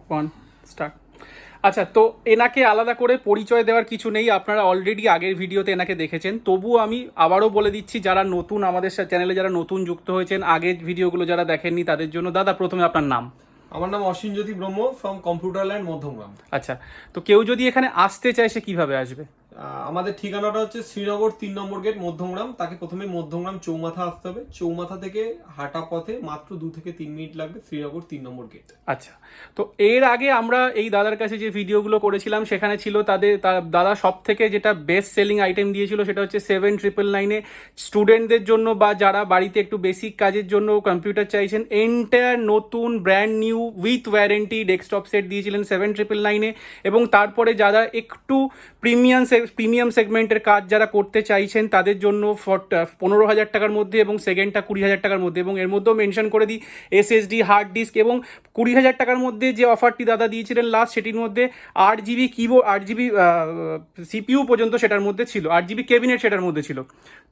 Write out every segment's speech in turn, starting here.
One start. আচ্ছা, তো এনাকে আলাদা করে পরিচয় দেওয়ার কিছু নেই, আপনারা অলরেডি আগের ভিডিওতে এনাকে দেখেছেন। তবুও আমি আবারও বলে দিচ্ছি, যারা নতুন আমাদের চ্যানেলে যারা নতুন যুক্ত হয়েছেন, আগের ভিডিওগুলো যারা দেখেননি তাদের জন্য। দাদা, প্রথমে আপনার নাম। আমার নাম অসীমজ্যোতি ব্রহ্ম, ফ্রম কম্পিউটার ল্যান্ড মধ্যমগ্রাম। আচ্ছা, তো কেউ যদি এখানে আসতে চায় সে কিভাবে আসবে? আমাদের ঠিকানাটা হচ্ছে শ্রীনগর 3 নম্বর গেট, মধ্যমগ্রাম। তাকে প্রথমে মধ্যমগ্রাম চৌমাথা আসতে হবে। চৌমাথা থেকে হাঁটা পথে মাত্র 2 থেকে 3 মিনিট লাগবে, শ্রীনগর 3 নম্বর গেট। আচ্ছা, তো এর আগে আমরা এই দাদার কাছে যে ভিডিওগুলো করেছিলাম সেখানে ছিল দাদা সব থেকে যেটা বেস্ট সেলিং আইটেম দিয়েছিল সেটা হচ্ছে 7999-এ স্টুডেন্টদের জন্য বা যারা বাড়িতে একটু বেসিক কাজের জন্য কম্পিউটার চাইছেন, এন্টায়ার নতুন brand new with warranty desktop set দিয়েছিলেন 7999-এ। এবং তারপরে যারা একটু প্রিমিয়াম সেগমেন্টের কাজ যারা করতে চাইছেন তাদের জন্য 15,000 টাকার মধ্যে এবং সেকেন্ডটা 20,000 টাকার মধ্যে, এবং এর মধ্যেও মেনশন করে দিই এসএসডি হার্ড ডিস্ক, এবং 20,000 টাকার মধ্যে যে অফারটি দাদা দিয়েছিলেন লাস্ট, সেটির মধ্যে 8GB কিবোর্ড, 8GB সিপিইউ পর্যন্ত সেটার মধ্যে ছিল, 8GB ক্যাবিনেট সেটার মধ্যে ছিল।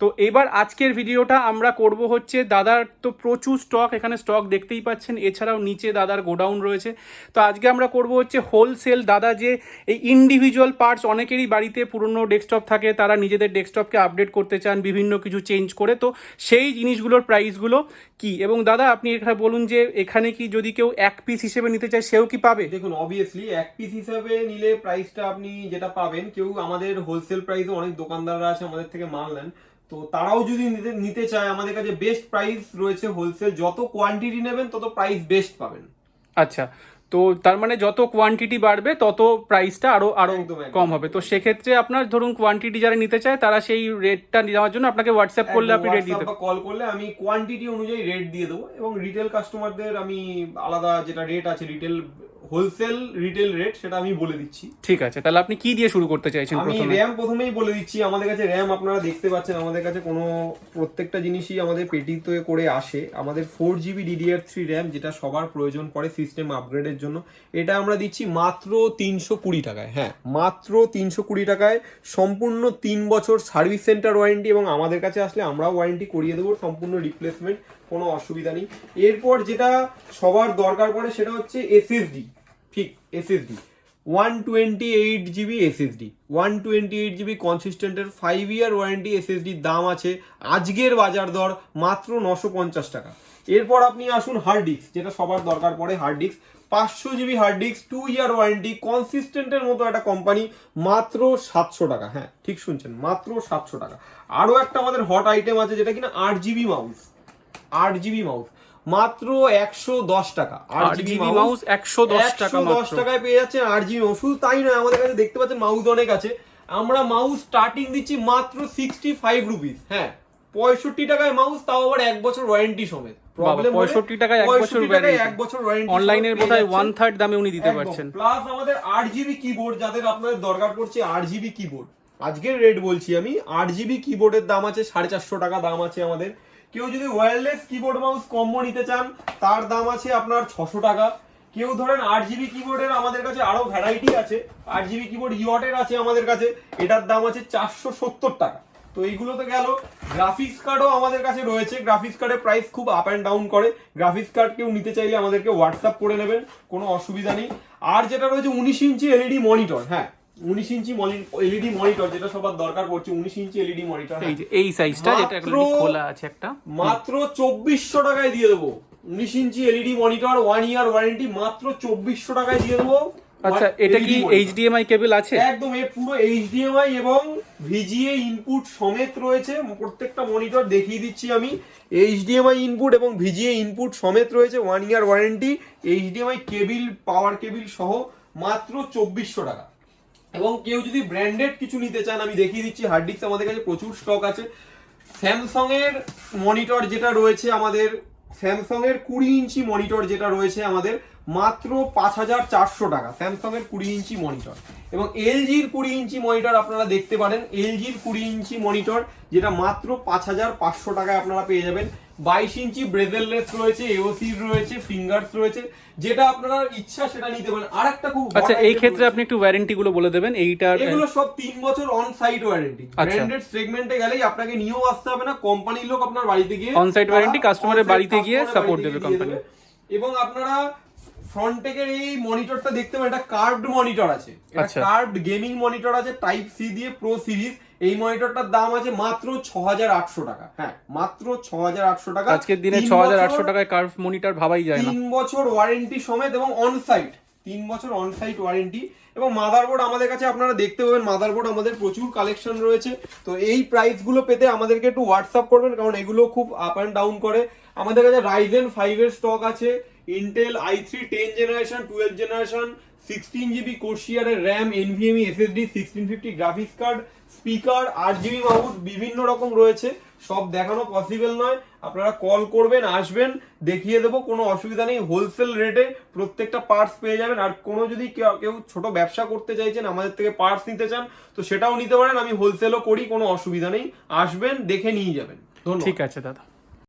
তো এবার আজকের ভিডিওটা আমরা করব হচ্ছে, দাদার তো প্রচুর স্টক, এখানে স্টক দেখতেই পাচ্ছেন, এছাড়াও নিচে দাদার গোডাউন রয়েছে। তো আজকে আমরা করব হচ্ছে হোলসেল। দাদা যে এই ইন্ডিভিজুয়াল পার্টস, অনেকেরই বাড়িতে পুরনো ডেস্কটপ থাকে, তারা নিজেদের ডেস্কটপকে আপডেট করতে চান বিভিন্ন কিছু চেঞ্জ করে, তো সেই জিনিসগুলোর প্রাইসগুলো কি। এবং দাদা আপনি এখানে বলুন যে এখানে কি যদি কেউ এক পিস হিসেবে নিতে চায় সেও কি পাবে? দেখুন, অবভিয়াসলি এক পিস হিসাবে নিলে প্রাইসটা আপনি যেটা পাবেন, কেউ আমাদের হোলসেল প্রাইসে অনেক দোকানদাররা আছে আমাদের থেকে মাল নেন, তো তারাও যদি নিতে চায়, আমাদের কাছে বেস্ট প্রাইস রয়েছে হোলসেল। যত কোয়ান্টিটি নেবেন তত প্রাইস বেস্ট পাবেন। আচ্ছা, তো তার মানে যত কোয়ান্টিটি বাড়বে তত প্রাইসটা আরো কম হবে। তো সেক্ষেত্রে আপনার ধরুন কোয়ান্টিটি যারা নিতে চায় তারা সেই রেটটা নেওয়ার জন্য আপনাকে হোয়াটসঅ্যাপ করলে আপনি রেট দিতে, কল করলে আমি কোয়ান্টিটি অনুযায়ী রেট দিয়ে দেবো। এবং রিটেল কাস্টমারদের আমি আলাদা যেটা রেট আছে, হোলসেল রিটেল রেট, সেটা আমি বলে দিচ্ছি। ঠিক আছে, তাহলে আপনি কি দিয়ে শুরু করতে চাইছেন? আমি র্যাম প্রথমেই বলে দিচ্ছি। আমাদের কাছে র্যাম আপনারা দেখতে পাচ্ছেন, আমাদের কাছে প্রত্যেকটা জিনিসই আমাদের পেটিতে করে আসে। আমাদের 4GB DDR3 র্যাম, যেটা সবার প্রয়োজন পড়ে সিস্টেম আপগ্রেডের জন্য, এটা আমরা দিচ্ছি মাত্র 320 টাকায়। হ্যাঁ, মাত্র 320 টাকায়, সম্পূর্ণ 3 বছর সার্ভিস সেন্টার ওয়ারেন্টি, এবং আমাদের কাছে আসলে আমরাও ওয়ারেন্টি করিয়ে দেবো, সম্পূর্ণ রিপ্লেসমেন্ট, কোনো অসুবিধা নেই। এরপর যেটা সবার দরকার পড়ে সেটা হচ্ছে এসএসডি। ঠিক, এসএসডি 128GB এসএসডি, 128GB কনসিস্টেন্টের 5 ইয়ার ওয়ারেন্টি এসএসডির দাম আছে আজকের বাজার দর মাত্র 950 টাকা। এরপর আপনি আসুন হার্ড ডিস্ক, যেটা সবার দরকার পড়ে, hard disk 500GB hard disk, 2 year warranty, কনসিস্টেন্টের মতো একটা কোম্পানি, মাত্র 700 টাকা। হ্যাঁ, ঠিক শুনছেন, মাত্র 700 টাকা। আরও একটা আমাদের হট আইটেম আছে, যেটা কিনা 8GB মাউস, 8GB মাউস মাত্র 110 টাকা। 8GB মাউস 110 টাকা, 110 টাকায় পেয়ে যাচ্ছেন 8GB মাউস। শুধু তাই নয়, আমাদের কাছে দেখতে পাচ্ছেন মাউস অনেক আছে। আমরা মাউস স্টার্টিং দিচ্ছি মাত্র 65 রুপিস। হ্যাঁ, 65 টাকায় মাউস, তাও আবার 1 বছর ওয়ারেন্টি সমেত। 65 টাকায় 1 বছর ওয়ারেন্টি, অনলাইনের বোধহয় 1/3 দামে উনি দিতে পারছেন। প্লাস আমাদের 8GB কিবোর্ড, যাদের আপনাদের দরকার পড়ছে 8GB কিবোর্ড, আজকের রেট বলছি আমি, 8GB কিবোর্ডের দাম আছে 450 টাকা দাম আছে আমাদের। কেউ যদি ওয়্যারলেস কিবোর্ড মাউস কম্বো নিতে চান, তার দাম আছে আপনার 600 টাকা। কেউ ধরেন 8GB কিবোর্ডের আমাদের কাছে আরো ভ্যারাইটি আছে, 8GB কিবোর্ড ইওয়াটের আছে আমাদের কাছে, এটার দাম আছে 470 টাকা। তো এইগুলো তো গেল। গ্রাফিক্স কার্ডও আমাদের কাছে রয়েছে। গ্রাফিক্স কার্ডের প্রাইস খুব আপ অ্যান্ড ডাউন করে। গ্রাফিক্স কার্ড কেউ নিতে চাইলে আমাদেরকে হোয়াটসঅ্যাপ করে নেবেন, কোনো অসুবিধা নেই। আর যেটা রয়েছে 19 ইঞ্চি এলইডি মনিটর। হ্যাঁ, 19 ইঞ্চি এলইডি মনিটর, যেটা সবার দরকার পড়ছে, 19 ইঞ্চি এলইডি মনিটর, এই সাইজটা যেটা খোলা আছে একটা, মাত্র 2400 টাকায় দিয়ে দেবো। 19 inch LED monitor, 1 year warranty, মাত্র 2400 টাকায় দিয়ে দেবো। আচ্ছা, এটা কি এইচডিএমআই কেবল আছে? একদম, এর পুরো এইচডিএমআই এবং ভিজিএ ইনপুট সমেত রয়েছে। প্রত্যেকটা মনিটর দেখিয়ে দিচ্ছি আমি, এইচডিএমআই ইনপুট এবং ভিজিএ ইনপুট সমেত রয়েছে, 1 ইয়ার ওয়ারেন্টি, এইচডিএমআই কেবিল, পাওয়ার কেবিল সহ, মাত্র 2400 টাকা। এবং কেউ যদি ব্র্যান্ডেড কিছু নিতে চান, আমি দেখিয়ে দিচ্ছি। হার্ড ডিস্ক আমাদের কাছে প্রচুর স্টক আছে। স্যামসাং এর মনিটর যেটা রয়েছে আমাদের, স্যামসাং এর 20 ইঞ্চি মনিটর যেটা রয়েছে আমাদের, মাত্র 5400 টাকা, স্যামসাং এর 20 ইঞ্চি মনিটর। এবং এলজির 20 ইঞ্চি মনিটর আপনারা দেখতে পারেন, এলজির 20 ইঞ্চি মনিটর, যেটা মাত্র 5500 টাকায় আপনারা পেয়ে যাবেন। 22 ইঞ্চি ব্রেজেললেস রয়েছে, এওসি রয়েছে, ফিঙ্গারস রয়েছে, যেটা আপনারা ইচ্ছা সেটা নিতে পারেন। আরেকটা খুব, আচ্ছা, এই ক্ষেত্রে আপনি একটু ওয়ারেন্টি গুলো বলে দেবেন। এইটার এগুলো সব 3 বছর অন সাইট ওয়ারেন্টি। ব্র্যান্ডেড সেগমেন্টে গেলেই আপনাকে নিয়েও আসতে হবে না, কোম্পানির লোক আপনার বাড়িতে গিয়ে অন সাইট ওয়ারেন্টি, কাস্টমারের বাড়িতে গিয়ে সাপোর্ট দেবে কোম্পানি। এবং আপনারা ফ্রন্টেকের এই মনিটরটা দেখতে পাবেন, এটা কার্ভড মনিটর আছে, এটা আচ্ছা। কার্ভড গেমিং মনিটর আছে টাইপ সি দিয়ে, প্রো সিরিজ। এই মনিটরটার দাম আছে মাত্র 6,800 টাকা। হ্যাঁ, মাত্র 6,800 টাকা। আজকের দিনে 3 6,800 বছর টাকায় কার্ভ মনিটর ভাবাই যায় না। 3 বছর ওয়ারেন্টি সমেত এবং অন সাইট, 3 বছর অন সাইট ওয়ারেন্টি। এবং মাদারবোর্ড আমাদের কাছে আপনারা দেখতে পাবেন, মাদারবোর্ড আমাদের প্রচুর কালেকশন রয়েছে। তো এই প্রাইসগুলো পেতে আমাদেরকে একটু হোয়াটসঅ্যাপ করবেন, কারণ এগুলো খুব আপ অ্যান্ড ডাউন করে। আমাদের কাছে রাইজেন 5 এর স্টক আছে, Intel i3 10 generation, 12 generation, 16 GB কোর্সিয়ারের RAM, NVMe SSD, 1650 graphics card, speaker, 8 GB mouse, বিভিন্ন রকম রয়েছে। সব দেখানো পসিবল নয়, আপনারা কল করবেন, আসবেন, দেখিয়ে দেবো, কোনো অসুবিধা নেই। হোলসেল রেটে প্রত্যেকটা পার্টস পেয়ে যাবেন। আর কোনো যদি কেউ ছোট ব্যবসা করতে চাইছেন, আমাদের থেকে পার্টস নিতে চান, তো সেটাও নিতে পারেন। আমি হোলসেলও করি, কোনো অসুবিধা নেই। আসবেন, দেখে নিয়ে যাবেন। ধন্যবাদ। ঠিক আছে দাদা।